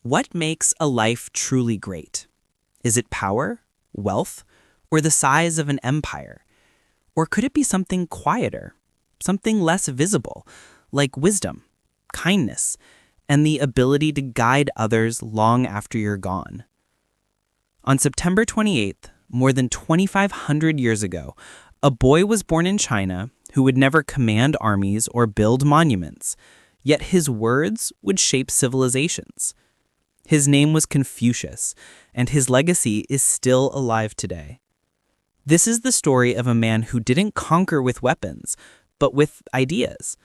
What makes a life truly great? Is it power, wealth, or the size of an empire? Or could it be something quieter, something less visible, like wisdom, kindness, and the ability to guide others long after you're gone? On September 28th, more than 2,500 years ago, a boy was born in China who would never command armies or build monuments, yet his words would shape civilizations. His name was Confucius, and his legacy is still alive today. This is the story of a man who didn't conquer with weapons, but with ideas.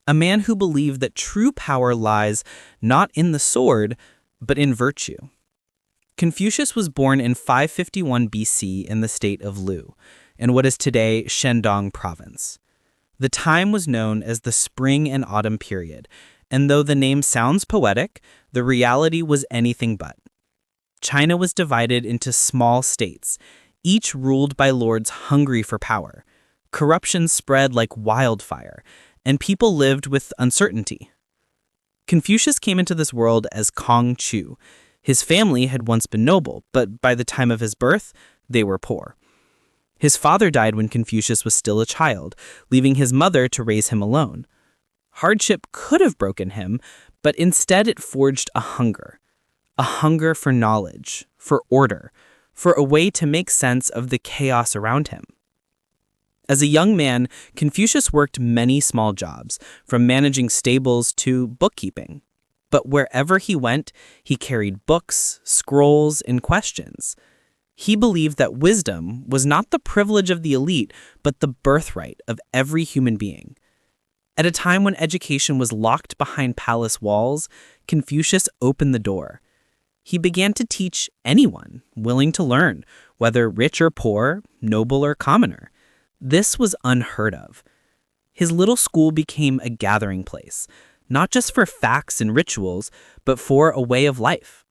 A man who believed that true power lies not in the sword, but in virtue. Confucius was born in 551 BC in the state of Lu, in what is today Shandong province. The time was known as the Spring and Autumn period, and though the name sounds poetic, the reality was anything but. China was divided into small states, each ruled by lords hungry for power. Corruption spread like wildfire, and people lived with uncertainty. Confucius came into this world as Kong Chu. His family had once been noble, but by the time of his birth, they were poor. His father died when Confucius was still a child, leaving his mother to raise him alone. Hardship could have broken him, but instead it forged a hunger for knowledge, for order, for a way to make sense of the chaos around him. As a young man, Confucius worked many small jobs, from managing stables to bookkeeping. But wherever he went, he carried books, scrolls, and questions. He believed that wisdom was not the privilege of the elite, but the birthright of every human being. At a time when education was locked behind palace walls, Confucius opened the door. He began to teach anyone willing to learn, whether rich or poor, noble or commoner. This was unheard of. His little school became a gathering place, not just for facts and rituals, but for a way of life.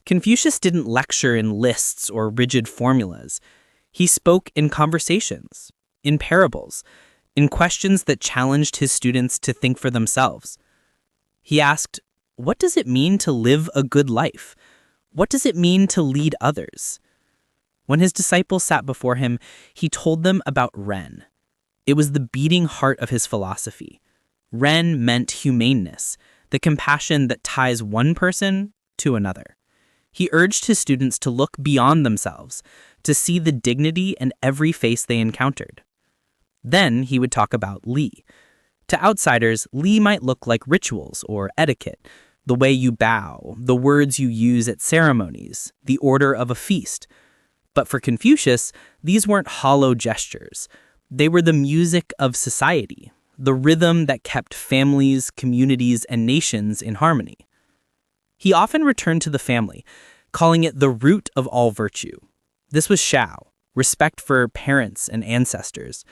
Confucius didn't lecture in lists or rigid formulas. He spoke in conversations, in parables, in questions that challenged his students to think for themselves. He asked, what does it mean to live a good life? What does it mean to lead others? When his disciples sat before him, he told them about Ren. It was the beating heart of his philosophy. Ren meant humaneness, the compassion that ties one person to another. He urged his students to look beyond themselves, to see the dignity in every face they encountered. Then he would talk about Li. To outsiders, Li might look like rituals or etiquette, the way you bow, the words you use at ceremonies, the order of a feast. But for Confucius, these weren't hollow gestures. They were the music of society, the rhythm that kept families, communities, and nations in harmony. He often returned to the family, calling it the root of all virtue. This was Shao, respect for parents and ancestors.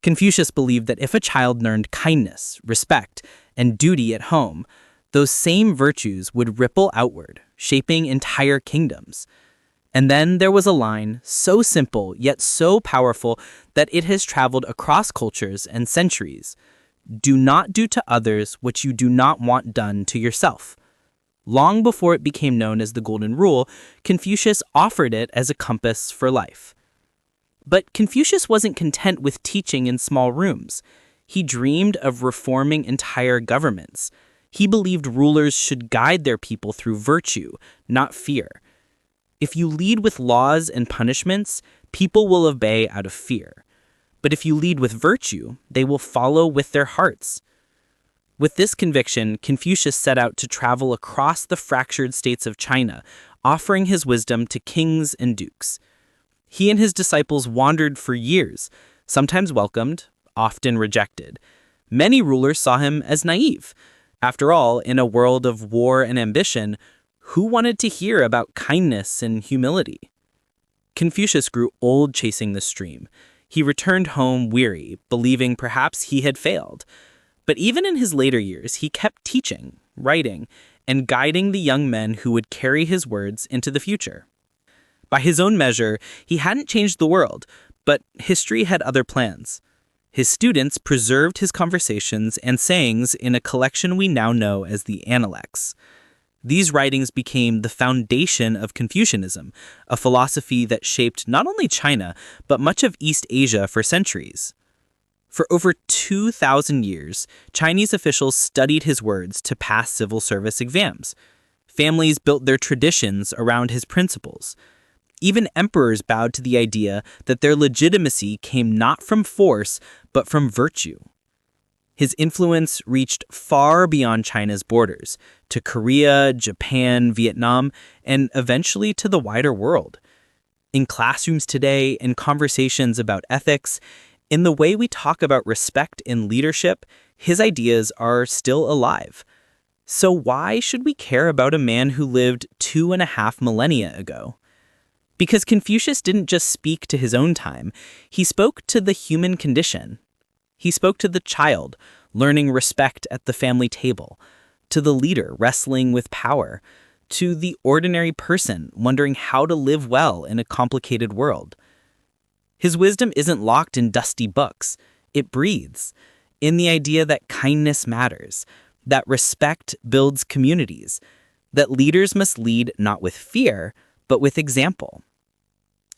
Confucius believed that if a child learned kindness, respect, and duty at home, those same virtues would ripple outward, shaping entire kingdoms. And then there was a line so simple yet so powerful that it has traveled across cultures and centuries. Do not do to others what you do not want done to yourself. Long before it became known as the Golden Rule, Confucius offered it as a compass for life. But Confucius wasn't content with teaching in small rooms. He dreamed of reforming entire governments. He believed rulers should guide their people through virtue, not fear. If you lead with laws and punishments, people will obey out of fear. But if you lead with virtue, they will follow with their hearts. With this conviction, Confucius set out to travel across the fractured states of China, offering his wisdom to kings and dukes. He and his disciples wandered for years, sometimes welcomed, often rejected. Many rulers saw him as naive. After all, in a world of war and ambition, who wanted to hear about kindness and humility? Confucius grew old chasing the stream. He returned home weary, believing perhaps he had failed. But even in his later years, he kept teaching, writing, and guiding the young men who would carry his words into the future. By his own measure, he hadn't changed the world, but history had other plans. His students preserved his conversations and sayings in a collection we now know as the Analects. These writings became the foundation of Confucianism, a philosophy that shaped not only China, but much of East Asia for centuries. For over 2,000 years, Chinese officials studied his words to pass civil service exams. Families built their traditions around his principles. Even emperors bowed to the idea that their legitimacy came not from force, but from virtue. His influence reached far beyond China's borders, to Korea, Japan, Vietnam, and eventually to the wider world. In classrooms today, in conversations about ethics, in the way we talk about respect in leadership, his ideas are still alive. So why should we care about a man who lived 2.5 millennia ago? Because Confucius didn't just speak to his own time, he spoke to the human condition. He spoke to the child, learning respect at the family table, to the leader wrestling with power, to the ordinary person wondering how to live well in a complicated world. His wisdom isn't locked in dusty books. It breathes in the idea that kindness matters, that respect builds communities, that leaders must lead not with fear, but with example.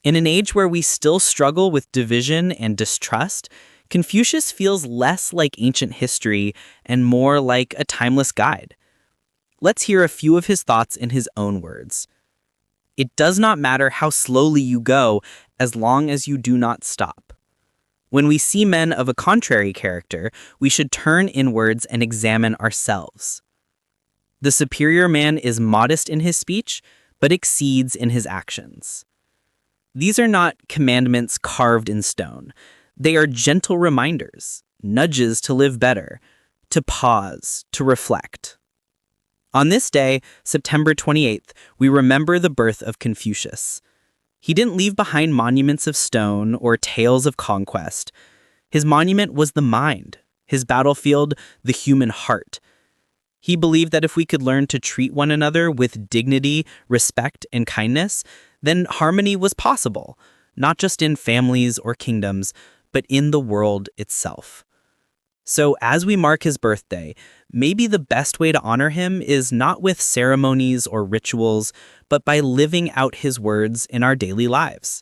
In an age where we still struggle with division and distrust, Confucius feels less like ancient history and more like a timeless guide. Let's hear a few of his thoughts in his own words. It does not matter how slowly you go as long as you do not stop. When we see men of a contrary character, we should turn inwards and examine ourselves. The superior man is modest in his speech, but exceeds in his actions. These are not commandments carved in stone. They are gentle reminders, nudges to live better, to pause, to reflect. On this day, September 28th, we remember the birth of Confucius. He didn't leave behind monuments of stone or tales of conquest. His monument was the mind, his battlefield, the human heart. He believed that if we could learn to treat one another with dignity, respect, and kindness, then harmony was possible, not just in families or kingdoms, but in the world itself. So as we mark his birthday, maybe the best way to honor him is not with ceremonies or rituals, but by living out his words in our daily lives.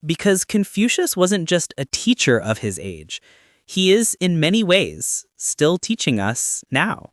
Because Confucius wasn't just a teacher of his age. He is, in many ways, still teaching us now.